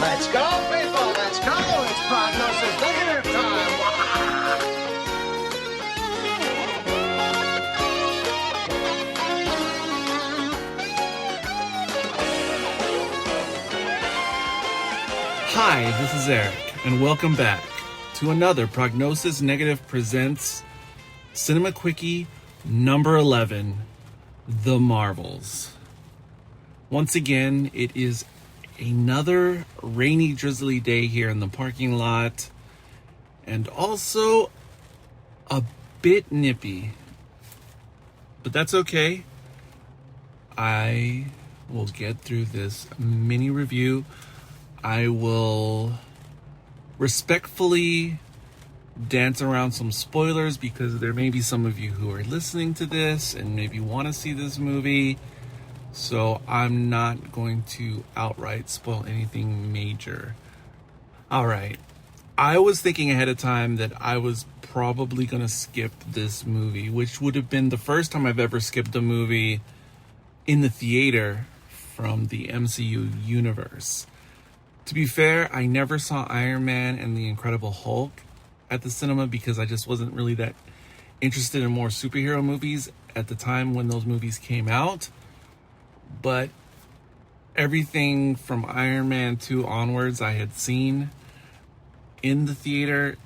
Let's go, people, let's go. It's Prognosis Negative time. Hi, this is Eric, and welcome back to another Prognosis Negative presents Cinema Quickie number 11, The Marvels. Once again, it is another rainy, drizzly day here in the parking lot, and also a bit nippy. But that's okay. I will get through this mini review. I will respectfully dance around some spoilers because there may be some of you who are listening to this and maybe want to see this movie. So I'm not going to outright spoil anything major. All right. I was thinking ahead of time that I was probably going to skip this movie, which would have been the first time I've ever skipped a movie in the theater from the MCU universe. To be fair, I never saw Iron Man and the Incredible Hulk at the cinema because I just wasn't really that interested in more superhero movies at the time when those movies came out. But everything from Iron Man 2 onwards I had seen in the theater,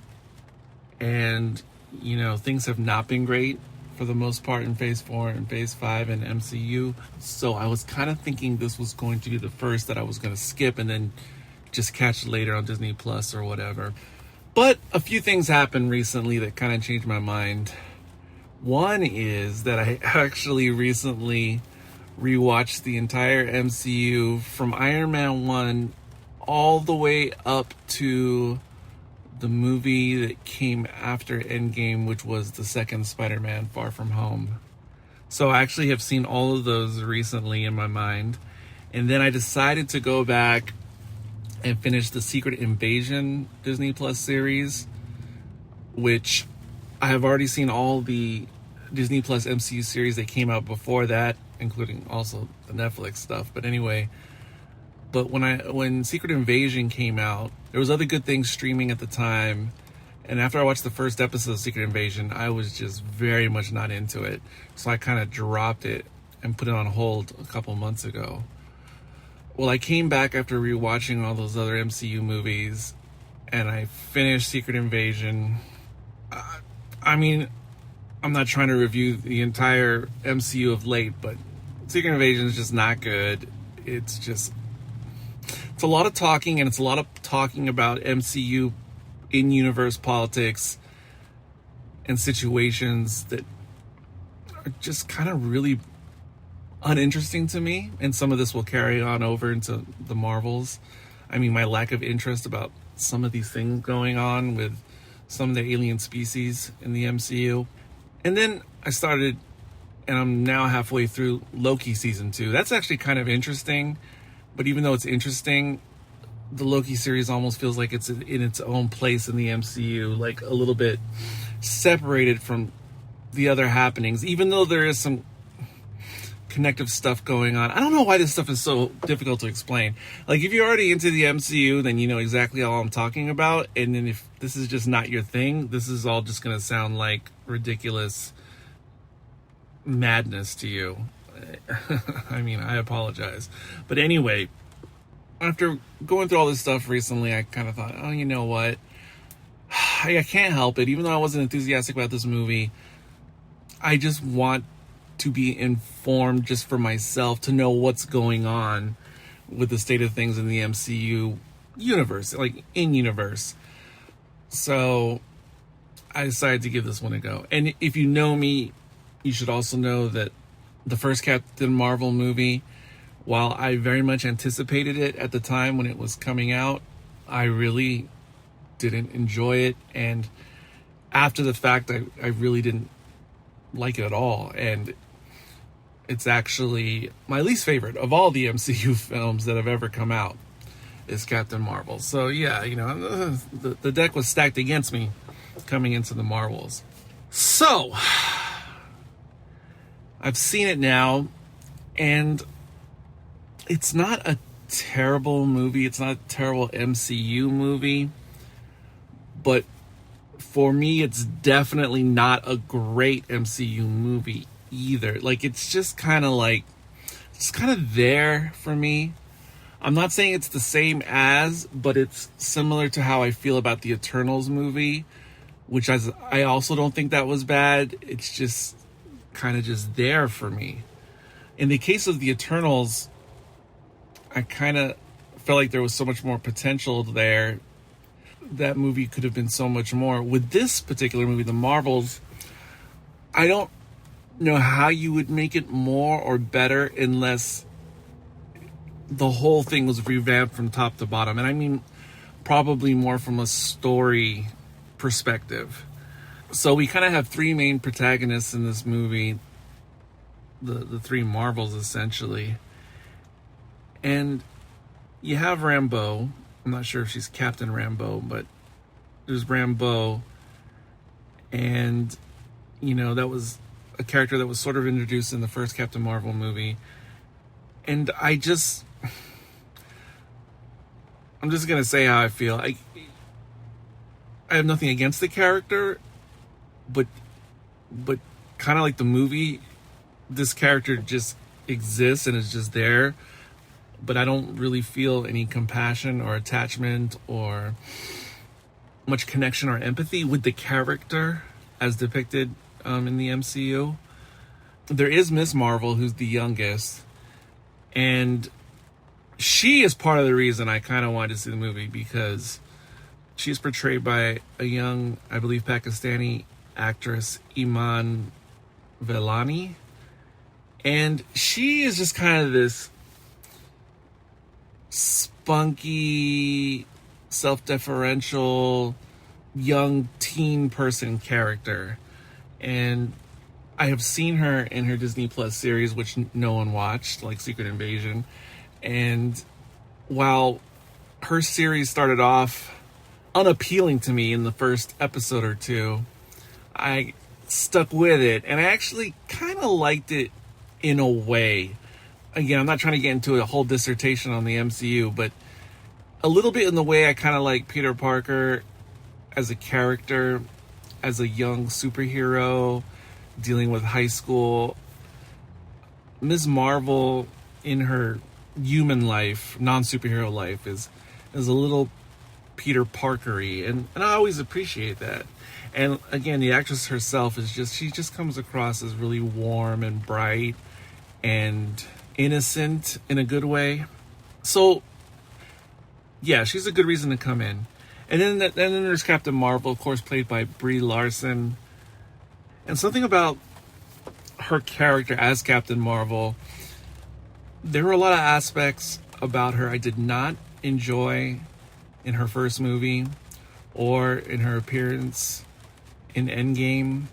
and you know, things have not been great for the most part in Phase 4 and Phase 5 and MCU. So I was kind of thinking this was going to be the first that I was going to skip and then just catch later on Disney Plus or whatever. But a few things happened recently that kind of changed my mind. One is that I actually recently rewatched the entire MCU from Iron Man 1 all the way up to the movie that came after Endgame, which was the second Spider-Man Far From Home. So I actually have seen all of those recently in my mind. And then I decided to go back and finish the Secret Invasion Disney Plus series, which I have already seen all the Disney Plus MCU series that came out before that, including also the Netflix stuff. But anyway, when Secret Invasion came out, there was other good things streaming at the time. And after I watched the first episode of Secret Invasion, I was just very much not into it. So I kind of dropped it and put it on hold a couple months ago. Well, I came back after rewatching all those other MCU movies, and I finished Secret Invasion. I mean, I'm not trying to review the entire MCU of late, but Secret Invasion is just not good. It's a lot of talking, and it's a lot of talking about MCU in-universe politics and situations that are just kind of really uninteresting to me, and some of this will carry on over into the Marvels. I mean, my lack of interest about some of these things going on with some of the alien species in the MCU. And then I started, and I'm now halfway through Loki season 2. That's actually kind of interesting, but even though it's interesting, the Loki series almost feels like it's in its own place in the MCU, like a little bit separated from the other happenings, even though there is some connective stuff going on. I don't know why this stuff is so difficult to explain. Like, if you're already into the MCU, then you know exactly all I'm talking about. And then if this is just not your thing, this is all just going to sound like ridiculous madness to you. I mean, I apologize. But anyway, after going through all this stuff recently, I kind of thought, oh, you know what? I can't help it. Even though I wasn't enthusiastic about this movie, I just want to be informed just for myself, to know what's going on with the state of things in the MCU universe, like in universe. So I decided to give this one a go. And if you know me, you should also know that the first Captain Marvel movie, while I very much anticipated it at the time when it was coming out, I really didn't enjoy it. And after the fact, I really didn't like it at all. And it's actually my least favorite of all the MCU films that have ever come out, is Captain Marvel. So yeah, you know, the deck was stacked against me coming into the Marvels. So I've seen it now, and it's not a terrible movie. It's not a terrible MCU movie. But for me, it's definitely not a great MCU movie either. Like, it's just kind of there for me. I'm not saying it's the same as, but it's similar to how I feel about the Eternals movie, which I also don't think that was bad. It's just kind of just there for me. In the case of the Eternals, I kind of felt like there was so much more potential there. That movie could have been so much more. With this particular movie, The Marvels, I don't know how you would make it more or better unless the whole thing was revamped from top to bottom. And I mean, probably more from a story perspective. So we kind of have three main protagonists in this movie, the three Marvels, essentially. And you have Rambeau. I'm not sure if she's Captain Rambeau, but there's Rambeau. And, you know, that was a character that was sort of introduced in the first Captain Marvel movie. And I'm just going to say how I feel. I have nothing against the character, but kind of like the movie, this character just exists and is just there. But I don't really feel any compassion or attachment or much connection or empathy with the character as depicted in the MCU. There is Miss Marvel, who's the youngest, and she is part of the reason I kind of wanted to see the movie, because she's portrayed by a young, I believe, Pakistani actress, Iman Vellani, and she is just kind of this spunky, self-deferential, young teen person character. And I have seen her in her Disney Plus series, which no one watched, like Secret Invasion. And while her series started off unappealing to me in the first episode or two, I stuck with it, and I actually kind of liked it in a way. Again, I'm not trying to get into a whole dissertation on the MCU, but a little bit in the way I kind of like Peter Parker as a character, as a young superhero dealing with high school. Ms. Marvel, in her human life, non-superhero life, is a little Peter Parker-y, and I always appreciate that. And again, the actress herself she just comes across as really warm and bright and innocent in a good way. So yeah, she's a good reason to come in. And then there's Captain Marvel, of course, played by Brie Larson. And something about her character as Captain Marvel, there were a lot of aspects about her I did not enjoy in her first movie or in her appearance in Endgame.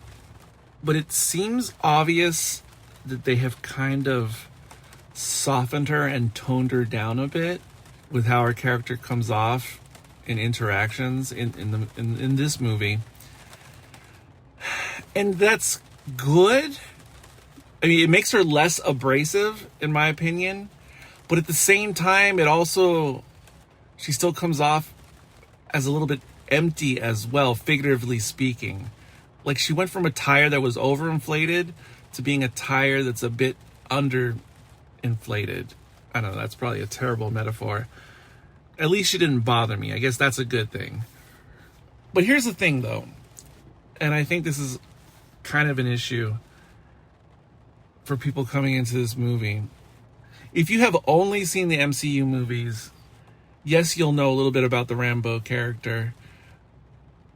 But it seems obvious that they have kind of softened her and toned her down a bit with how her character comes off in interactions in this movie. And that's good. I mean, it makes her less abrasive, in my opinion. But at the same time, she still comes off as a little bit empty as well, figuratively speaking. Like, she went from a tire that was overinflated to being a tire that's a bit underinflated. I don't know, that's probably a terrible metaphor. At least she didn't bother me. I guess that's a good thing. But here's the thing, though. And I think this is kind of an issue for people coming into this movie. If you have only seen the MCU movies, yes, you'll know a little bit about the Rambeau character,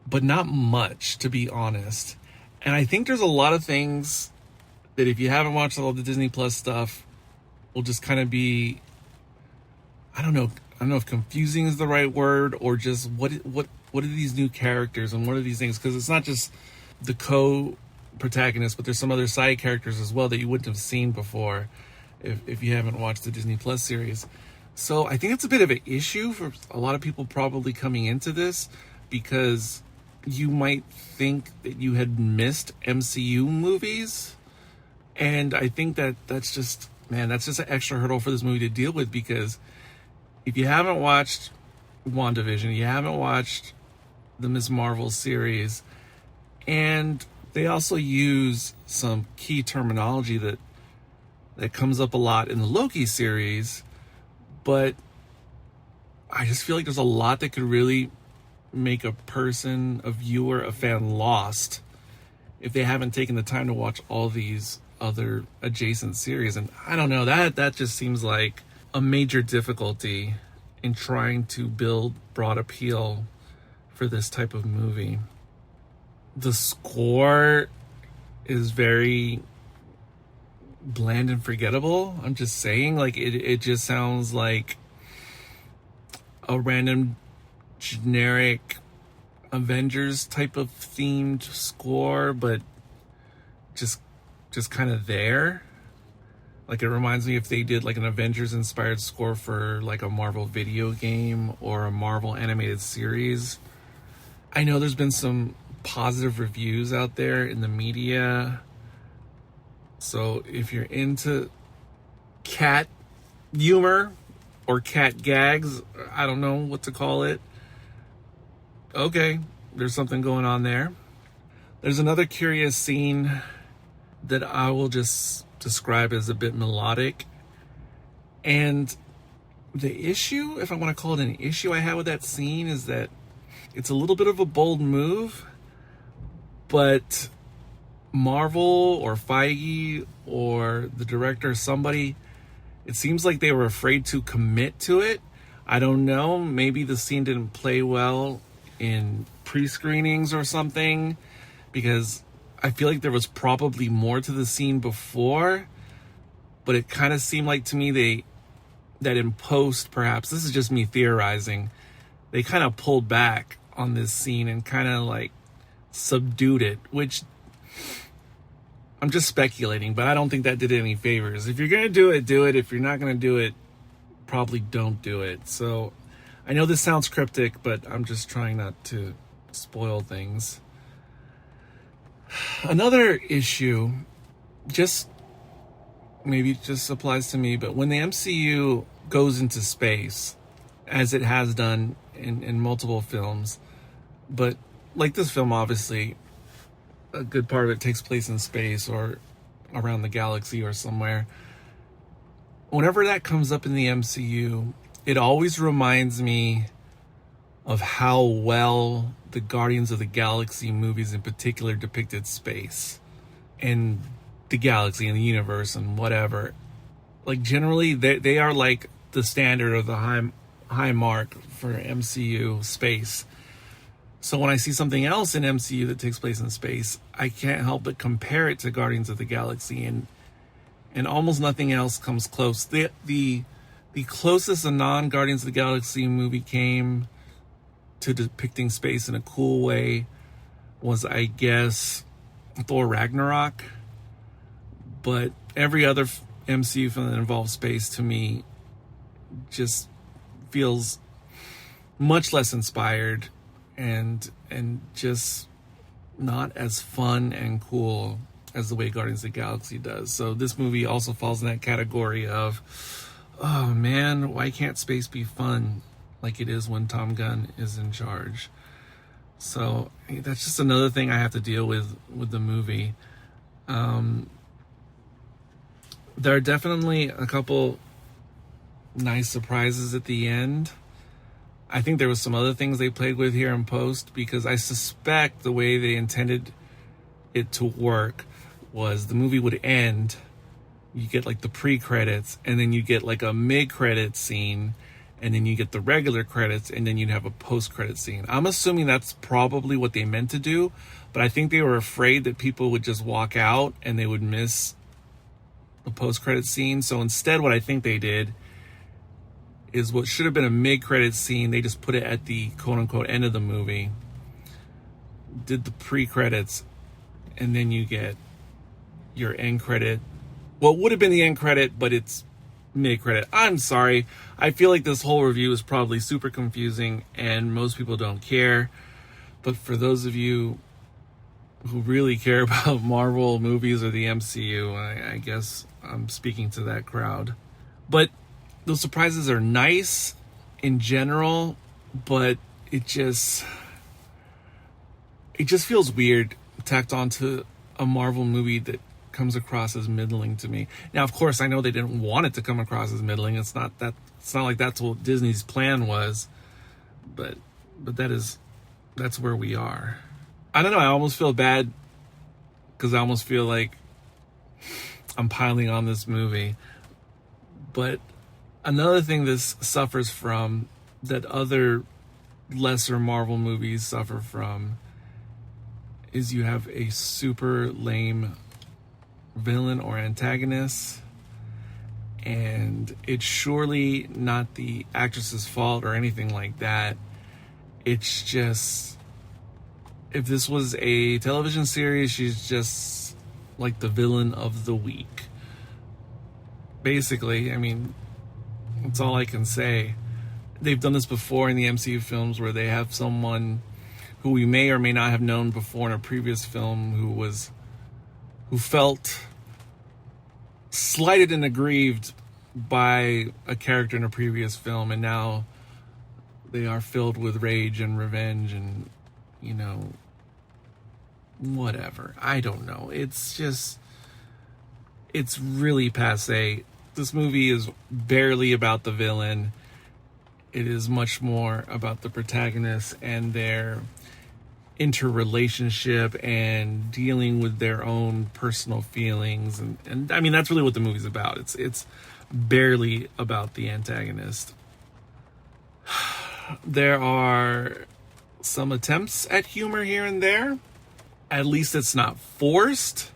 but not much, to be honest. And I think there's a lot of things that if you haven't watched all the Disney Plus stuff, will just kind of be, I don't know if confusing is the right word, or just what are these new characters and what are these things? Because it's not just the co-protagonist, but there's some other side characters as well that you wouldn't have seen before if you haven't watched the Disney Plus series. So I think it's a bit of an issue for a lot of people probably coming into this, because you might think that you had missed MCU movies. And I think that's just an extra hurdle for this movie to deal with, because if you haven't watched WandaVision, you haven't watched the Ms. Marvel series, and they also use some key terminology that comes up a lot in the Loki series, but I just feel like there's a lot that could really make a person, a viewer, a fan lost if they haven't taken the time to watch all these other adjacent series. And I don't know, that just seems like a major difficulty in trying to build broad appeal for this type of movie. The score is very bland and forgettable. I'm just saying, like, it just sounds like a random generic Avengers type of themed score, but just kind of there. Like, it reminds me if they did like an Avengers inspired score for like a Marvel video game or a Marvel animated series. I know there's been some positive reviews out there in the media, so if you're into cat humor or cat gags, I don't know what to call it, okay, there's something going on there. There's another curious scene that I will just describe as a bit melodic, and the issue, if I want to call it an issue I have with that scene, is that it's a little bit of a bold move, but Marvel or Feige or the director or somebody, it seems like they were afraid to commit to it. I don't know, maybe the scene didn't play well in pre-screenings or something, because I feel like there was probably more to the scene before, but it kind of seemed like to me that in post, perhaps, this is just me theorizing, they kind of pulled back on this scene and kind of like subdued it, which I'm just speculating, but I don't think that did any favors. If you're going to do it, do it. If you're not going to do it, probably don't do it. So I know this sounds cryptic, but I'm just trying not to spoil things. Another issue, just maybe it just applies to me, but when the MCU goes into space, as it has done in multiple films, but like this film, obviously, a good part of it takes place in space or around the galaxy or somewhere. Whenever that comes up in the MCU, it always reminds me of how well the Guardians of the Galaxy movies in particular depicted space and the galaxy and the universe and whatever. Like, generally, they are like the standard or the high mark for MCU space. So when I see something else in MCU that takes place in space, I can't help but compare it to Guardians of the Galaxy, and almost nothing else comes close. The closest a non-Guardians of the Galaxy movie came to depicting space in a cool way was, I guess, Thor Ragnarok. But every other MCU film that involves space, to me, just feels much less inspired and just not as fun and cool as the way Guardians of the Galaxy does. So this movie also falls in that category of, oh man, why can't space be fun like it is when Tom Gunn is in charge? So that's just another thing I have to deal with the movie. There are definitely a couple nice surprises at the end. I think there was some other things they played with here in post, because I suspect the way they intended it to work was the movie would end, you get like the pre-credits, and then you get like a mid-credit scene, and then you get the regular credits, and then you'd have a post-credit scene. I'm assuming that's probably what they meant to do, but I think they were afraid that people would just walk out and they would miss the post-credit scene. So instead, what I think they did is what should have been a mid-credit scene, they just put it at the quote-unquote end of the movie, did the pre-credits, and then you get your end credit. Well, it would have been the end credit, but it's mid-credit. I'm sorry. I feel like this whole review is probably super confusing and most people don't care. But for those of you who really care about Marvel movies or the MCU, I guess I'm speaking to that crowd. But those surprises are nice. in general, but it just feels weird tacked onto a Marvel movie that comes across as middling to me. Now, of course, I know they didn't want it to come across as middling. It's not like that's what Disney's plan was, but that's where we are. I don't know. I almost feel bad because I almost feel like I'm piling on this movie. But another thing this suffers from that other lesser Marvel movies suffer from is you have a super lame villain or antagonist, and it's surely not the actress's fault or anything like that. It's just, if this was a television series, she's just like the villain of the week. Basically, I mean, that's all I can say. They've done this before in the MCU films where they have someone who we may or may not have known before in a previous film who felt slighted and aggrieved by a character in a previous film, and now they are filled with rage and revenge and, you know, whatever. I don't know. It's really passé. This movie is barely about the villain. It is much more about the protagonist and their interrelationship and dealing with their own personal feelings. And I mean, that's really what the movie's about. It's barely about the antagonist. There are some attempts at humor here and there. At least it's not forced.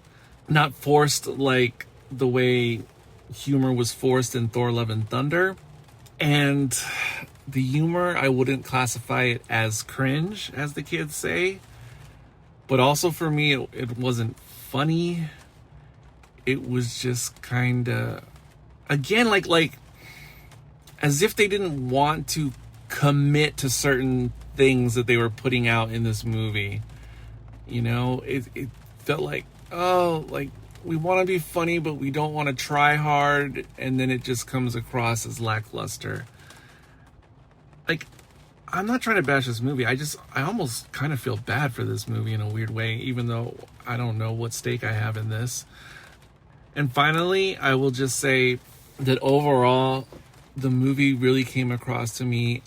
Not forced like the way humor was forced in Thor: Love and Thunder. And the humor, I wouldn't classify it as cringe, as the kids say. But also for me, it wasn't funny. It was just kind of, again, like as if they didn't want to commit to certain things that they were putting out in this movie. You know, it felt like, oh, like we want to be funny, but we don't want to try hard. And then it just comes across as lackluster. Like, I'm not trying to bash this movie. I almost kind of feel bad for this movie in a weird way, even though I don't know what stake I have in this. And finally, I will just say that overall, the movie really came across to me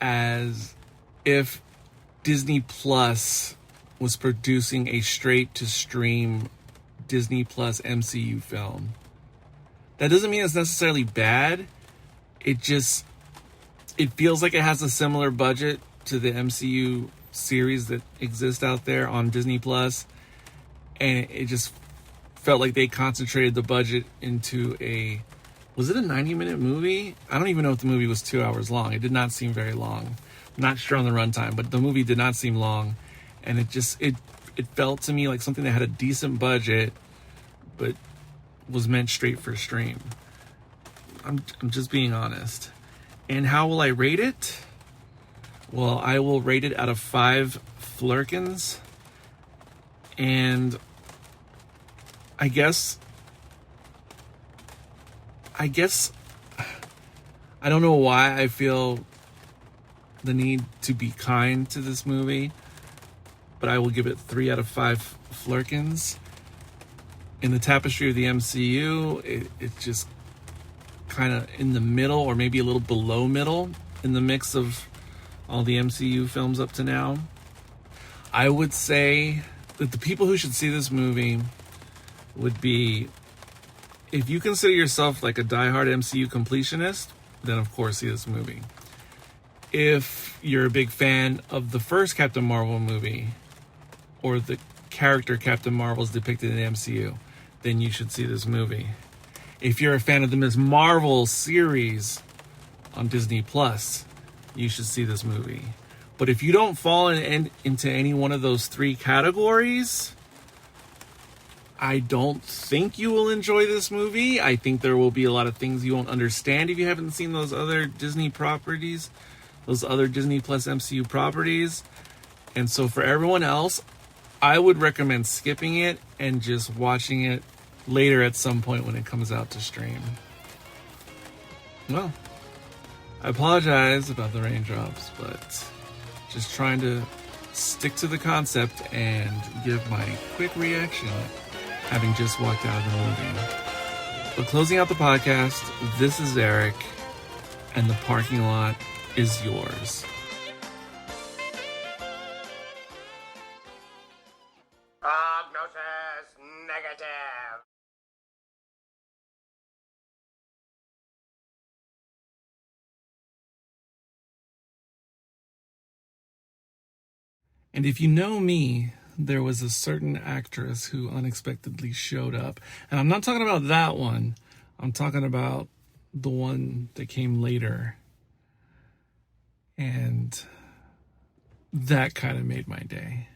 as if Disney Plus was producing a straight-to-stream Disney Plus MCU film. That doesn't mean it's necessarily bad. It feels like it has a similar budget to the MCU series that exist out there on Disney Plus, and it just felt like they concentrated the budget into was it a 90-minute movie? I don't even know if the movie was 2 hours long. It did not seem very long. I'm not sure on the runtime, but the movie did not seem long, and it felt to me like something that had a decent budget, but was meant straight for stream. I'm just being honest. And how will I rate it? Well, I will rate it out of 5 flirkins. And I guess I don't know why I feel the need to be kind to this movie, but I will give it 3 out of 5 flirkins. In the tapestry of the MCU, it's just kind of in the middle, or maybe a little below middle in the mix of all the MCU films up to now. I would say that the people who should see this movie would be, if you consider yourself like a diehard MCU completionist, then of course see this movie. If you're a big fan of the first Captain Marvel movie, or the character Captain Marvel is depicted in the MCU, then you should see this movie. If you're a fan of the Ms. Marvel series on Disney Plus, you should see this movie. But if you don't fall into any one of those 3 categories, I don't think you will enjoy this movie. I think there will be a lot of things you won't understand if you haven't seen those other Disney properties, those other Disney Plus MCU properties. And so for everyone else, I would recommend skipping it and just watching it later at some point when it comes out to stream. Well, I apologize about the raindrops, but just trying to stick to the concept and give my quick reaction having just walked out of the movie. But closing out the podcast, this is Eric, and the parking lot is yours. Prognosis negative. And if you know me, there was a certain actress who unexpectedly showed up. And I'm not talking about that one. I'm talking about the one that came later. And that kind of made my day.